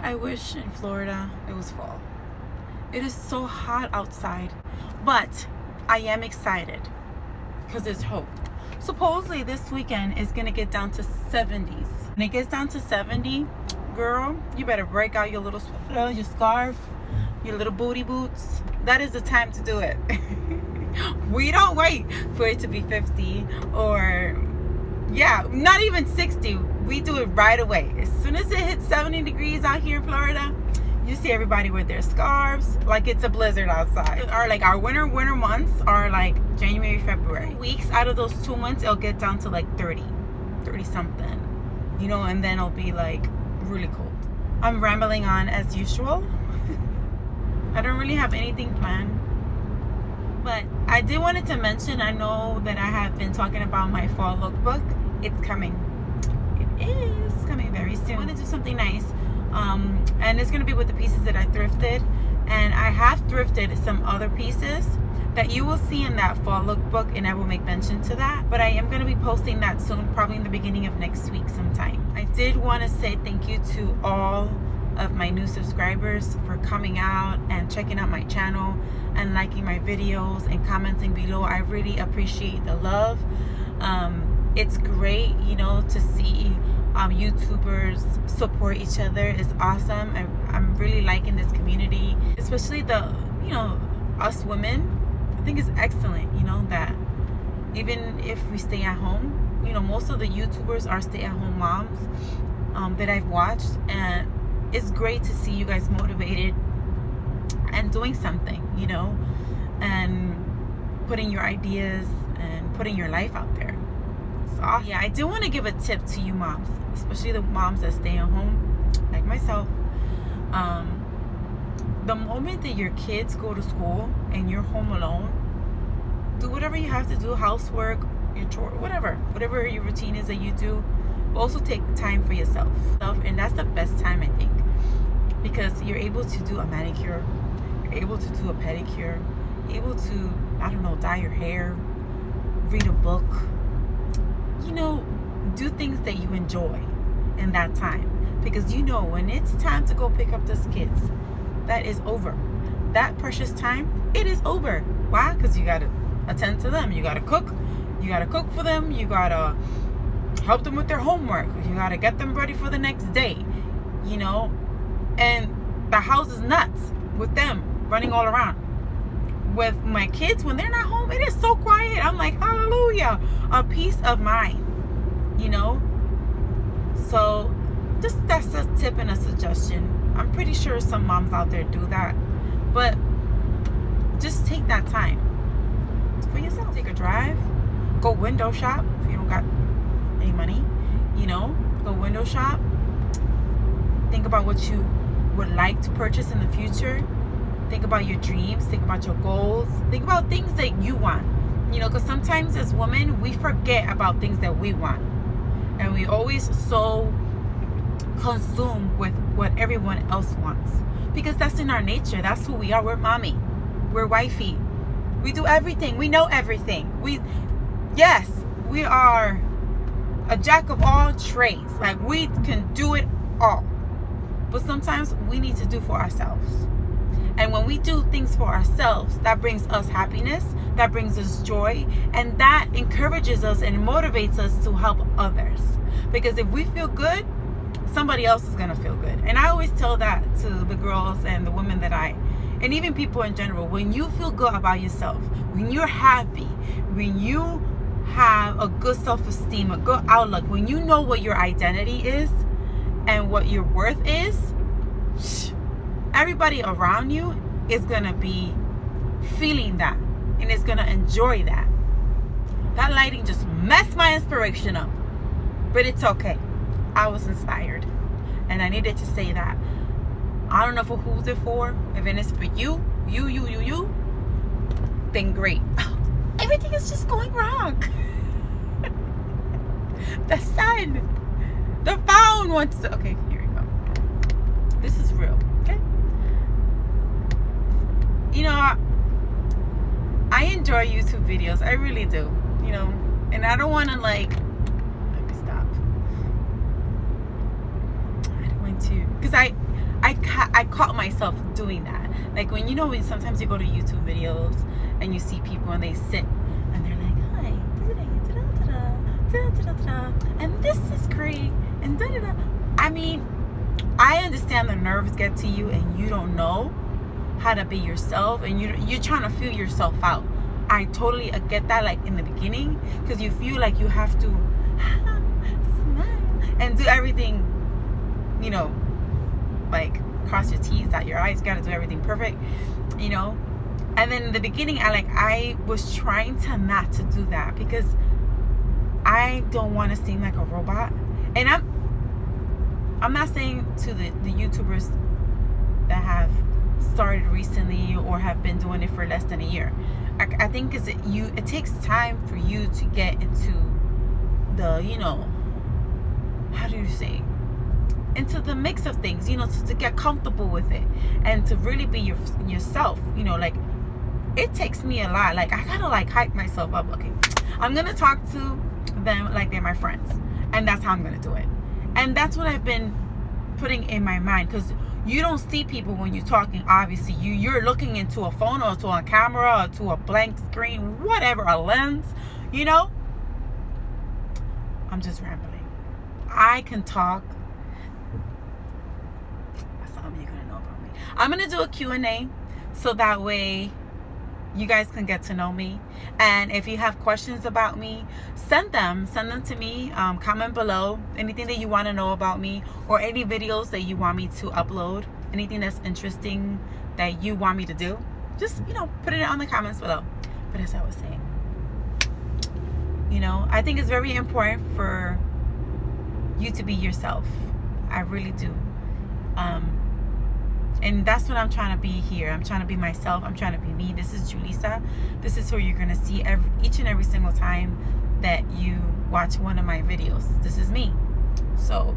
I wish in Florida it was fall. It is so hot outside, but I am excited because there's hope. Supposedly this weekend is gonna get down to 70s. When it gets down to 70, girl, you better break out your little sweater, your scarf, your little booty boots. That is the time to do it. We don't wait for it to be 50 or not even 60. We do it right away. As soon as it hits 70 degrees out here in Florida, you see everybody with their scarves like it's a blizzard outside. Our winter months are like January, February. Weeks out of those 2 months, it'll get down to like 30 something, and then it'll be like really cold. I'm rambling on as usual. I don't really have anything planned, but I did wanted to mention, I know that I have been talking about my fall lookbook. It's coming. It is coming very soon. I want to do something nice. And it's going to be with the pieces that I thrifted. And I have thrifted some other pieces that you will see in that fall lookbook, and I will make mention to that. But I am going to be posting that soon, probably in the beginning of next week sometime. I did want to say thank you to all of my new subscribers for coming out and checking out my channel and liking my videos and commenting below. I really appreciate the love. It's great, to see YouTubers support each other. It's awesome. I'm really liking this community, especially the us women. I think it's excellent, that even if we stay at home, most of the YouTubers are stay-at-home moms that I've watched, and it's great to see you guys motivated and doing something, and putting your ideas and putting your life out there. It's awesome. Yeah, I do want to give a tip to you moms, especially the moms that stay at home, like myself. The moment that your kids go to school and you're home alone, do whatever you have to do, housework, your chore, whatever your routine is that you do, but also take time for yourself. And that's the best time, I think, because you're able to do a manicure, you're able to do a pedicure, you're able to, dye your hair, read a book, do things that you enjoy in that time. Because when it's time to go pick up those kids, that is over. That precious time, it is over. Why? Because you got to attend to them. You got to cook. You got to cook for them. You got to help them with their homework. You got to get them ready for the next day. And the house is nuts with them running all around. With my kids, when they're not home, it is so quiet. I'm like, hallelujah, a peace of mind, So that's a tip and a suggestion. I'm pretty sure some moms out there do that, but just take that time for yourself. Take a drive, go window shop if you don't got any money, go window shop. Think about what you would like to purchase in the future. Think about your dreams, think about your goals, think about things that you want, because sometimes as women, we forget about things that we want, and we always so consumed with what everyone else wants, because that's in our nature. That's who we are. We're mommy, we're wifey, we do everything, we know everything. We are a jack of all trades. Like, we can do it all, but sometimes we need to do for ourselves. And when we do things for ourselves, that brings us happiness, that brings us joy, and that encourages us and motivates us to help others. Because if we feel good, somebody else is going to feel good. And I always tell that to the girls and the women and even people in general, when you feel good about yourself, when you're happy, when you have a good self-esteem, a good outlook, when you know what your identity is and what your worth is, everybody around you is going to be feeling that and is going to enjoy that. That lighting just messed my inspiration up, but it's okay. I was inspired, and I needed to say that. I don't know for who's it for. If it is for you, then great. Everything is just going wrong. The sun, the phone wants to. Okay, here we go. This is real. Okay. I enjoy YouTube videos. I really do. And I don't want to let me stop. I don't want to, because I caught myself doing that. Like when when sometimes you go to YouTube videos and you see people and they sit and they're like, hi, and this is great, and I mean, I understand the nerves get to you and you don't know how to be yourself, and you're trying to feel yourself out. I totally get that, like in the beginning, because you feel like you have to smile and do everything, like cross your T's, dot your I's, gotta do everything perfect, And then in the beginning, I was trying to not to do that because I don't want to seem like a robot. And I'm not saying to the YouTubers that have started recently or have been doing it for less than a year. I think it takes time for you to get into the, how do you say, into the mix of things, to get comfortable with it and to really be yourself. Like it takes me a lot. Like I gotta hype myself up. Okay, I'm gonna talk to them like they're my friends, and that's how I'm gonna do it. And that's what I've been putting in my mind, because you don't see people when you're talking. Obviously you're looking into a phone or to a camera or to a blank screen, whatever, a lens. I'm just rambling. I can talk. That's all you're gonna know about me. I'm gonna do a Q&A so that way you guys can get to know me. And if you have questions about me, send them to me. Comment below anything that you want to know about me, or any videos that you want me to upload, anything that's interesting that you want me to do. Just put it on the comments below. But as I was saying, I think it's very important for you to be yourself. I really do. And that's what I'm trying to be here. I'm trying to be myself. I'm trying to be me. This is Julissa. This is who you're going to see each and every single time that you watch one of my videos. This is me. So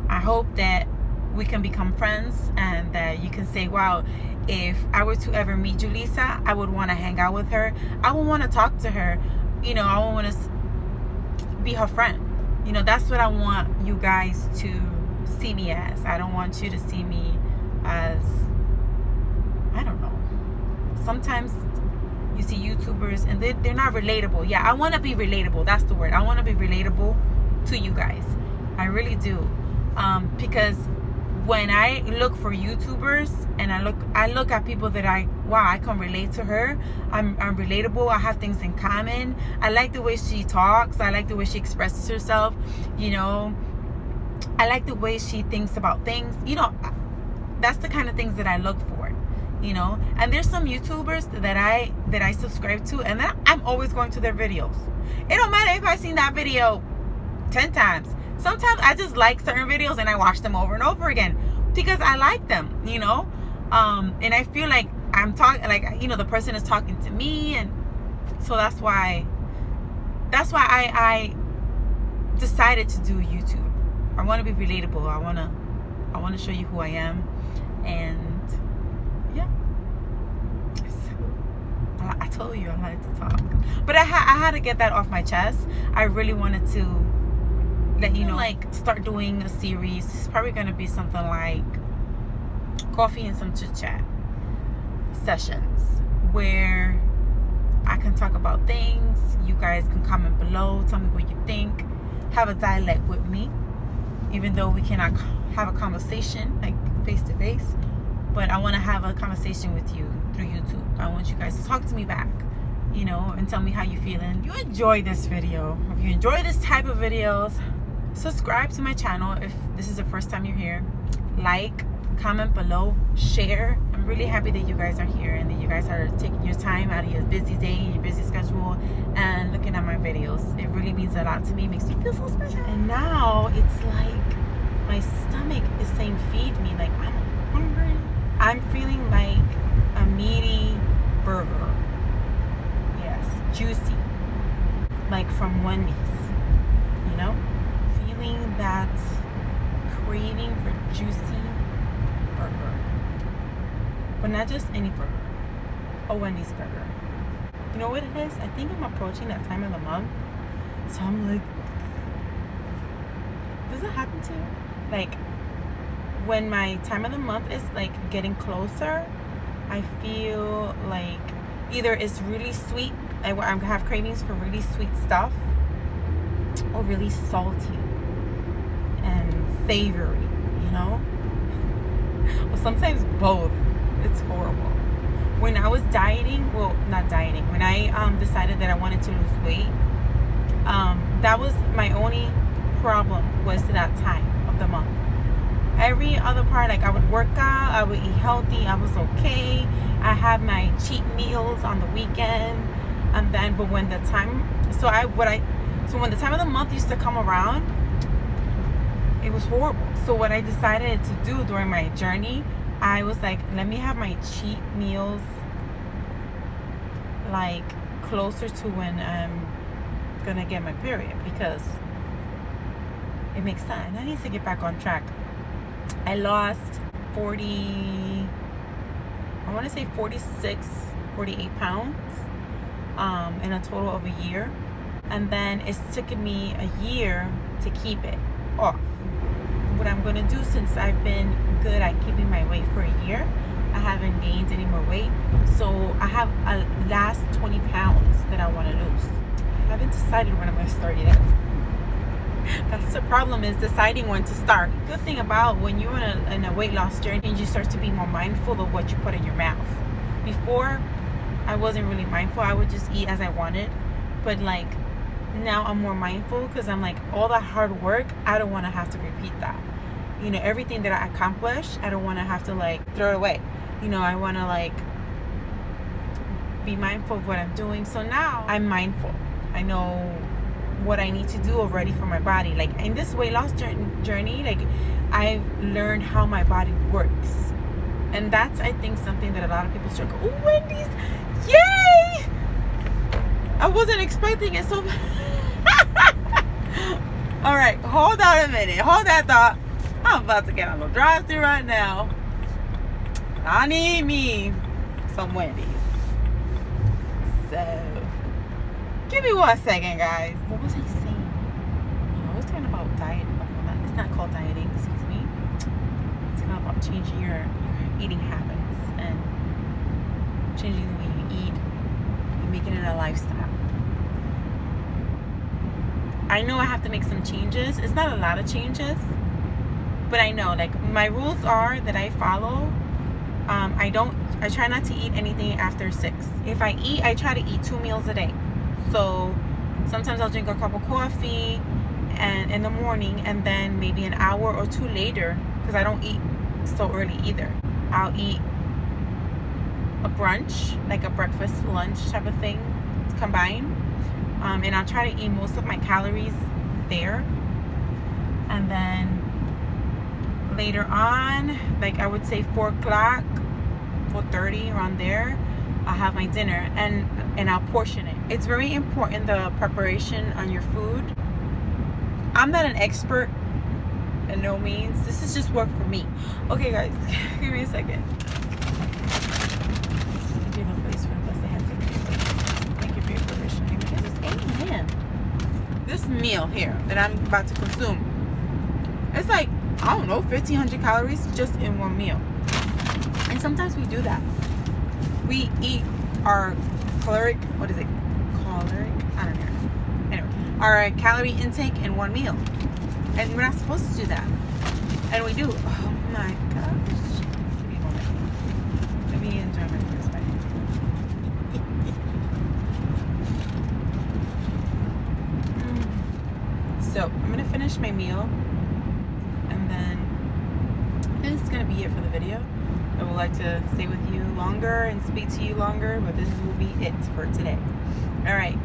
I hope that we can become friends, and that you can say, wow, if I were to ever meet Julissa, I would want to hang out with her. I would want to talk to her. I would want to be her friend. That's what I want you guys to see me as. I don't want you to see me as, I don't know, sometimes you see YouTubers and they're not relatable. Yeah, I want to be relatable. That's the word. I want to be relatable to you guys. I really do. Because when I look for YouTubers and I look at people that I can relate to her. I'm relatable. I have things in common. I like the way she talks. I like the way she expresses herself. I like the way she thinks about things. That's the kind of things that I look for. And there's some YouTubers that I subscribe to, and then I'm always going to their videos. It don't matter if I've seen that video 10 times. Sometimes I just like certain videos and I watch them over and over again because I like them, and I feel like I'm talking, the person is talking to me, and so that's why I decided to do YouTube. I want to be relatable. I want to show you who I am, and yeah. I told you I like to talk, but I had to get that off my chest. I really wanted to let you know, start doing a series. It's probably going to be something like coffee and some chit chat sessions where I can talk about things. You guys can comment below, tell me what you think, have a dialogue with me, even though we cannot have a conversation face to face. But I want to have a conversation with you through YouTube. I want you guys to talk to me back, and tell me how you're feeling. If you enjoy this video, if you enjoy this type of videos, subscribe to my channel if this is the first time you're here. Like, comment below, share. I'm really happy that you guys are here and that you guys are taking your time out of your busy day, your busy schedule, and looking at my videos. It really means a lot to me. It makes me feel so special. And now it's like my stomach is saying feed me. I'm hungry. I'm feeling like a meaty burger. Yes, juicy. Like from Wendy's, feeling that craving for juicy burger. But not just any burger, a Wendy's burger. You know what it is? I think I'm approaching that time of the month, so I'm like, does it happen to you? when my time of the month is like getting closer, I feel like either it's really sweet, I have cravings for really sweet stuff, or really salty and savory, you know? Well, sometimes both. It's horrible. When I was dieting, well, not dieting, when I decided that I wanted to lose weight, that was my only problem, was that time of the month. Every other part, like I would work out, I would eat healthy, I was okay. I had my cheat meals on the weekend, and then, but when the time, so when the time of the month used to come around, it was horrible. So what I decided to do during my journey, I was like, let me have my cheat meals like closer to when I'm gonna get my period, because it makes sense. I need to get back on track. I lost 48 pounds in a total of a year, and then it's taken me a year to keep it off. What I'm gonna do, since I've been good at keeping my weight for a year, I haven't gained any more weight, so I have a last 20 pounds that I want to lose. I haven't decided when I'm gonna start yet. That's the problem, is deciding when to start. Good thing about when you're in a weight loss journey, you start to be more mindful of what you put in your mouth. Before, I wasn't really mindful. I would just eat as I wanted, but like now I'm more mindful, because I'm like, all that hard work, I don't want to have to repeat that. You know, everything that I accomplished, I don't want to have to like throw it away. You know, I want to like be mindful of what I'm doing. So now I'm mindful. I know what I need to do already for my body. Like in this weight loss journey, like I've learned how my body works, and that's, I think, something that a lot of people struggle. Oh, Wendy's, yay! I wasn't expecting it so. All right, hold on a minute. Hold that thought. I'm about to get on the drive-thru right now. I need me some Wendy's. So, give me 1 second, guys. What was I saying? I was talking about diet. It's not called dieting, excuse me. It's kind of about changing your eating habits and changing the way you eat and making it a lifestyle. I know I have to make some changes. It's not a lot of changes, but I know, like, my rules are that I follow. I try not to eat anything after 6. If I eat, I try to eat 2 meals a day. So sometimes I'll drink a cup of coffee and in the morning, and then maybe an hour or 2 later, because I don't eat so early either, I'll eat a brunch, like a breakfast lunch type of thing combined. And I'll try to eat most of my calories there. And then later on, like I would say 4 o'clock, 4:30, around there, I'll have my dinner, and I'll portion it. It's very important, the preparation on your food. I'm not an expert, by no means. This is just work for me. Okay, guys, give me a second. Thank you for your permission. Amen. This meal here that I'm about to consume, it's like, I don't know, 1,500 calories just in one meal. And sometimes we do that. We eat our caloric, I don't know. Anyway, our calorie intake in one meal. And we're not supposed to do that. And we do. Oh my gosh. Give me a moment. Let me enjoy my first bite. So I'm gonna finish my meal, and then this is gonna be it for the video. I would like to stay with you longer and speak to you longer, but this will be it for today. All right.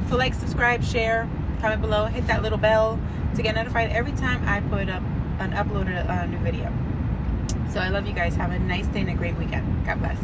So like, subscribe, share, comment below, hit that little bell to get notified every time I put up upload a new video. So I love you guys. Have a nice day and a great weekend. God bless.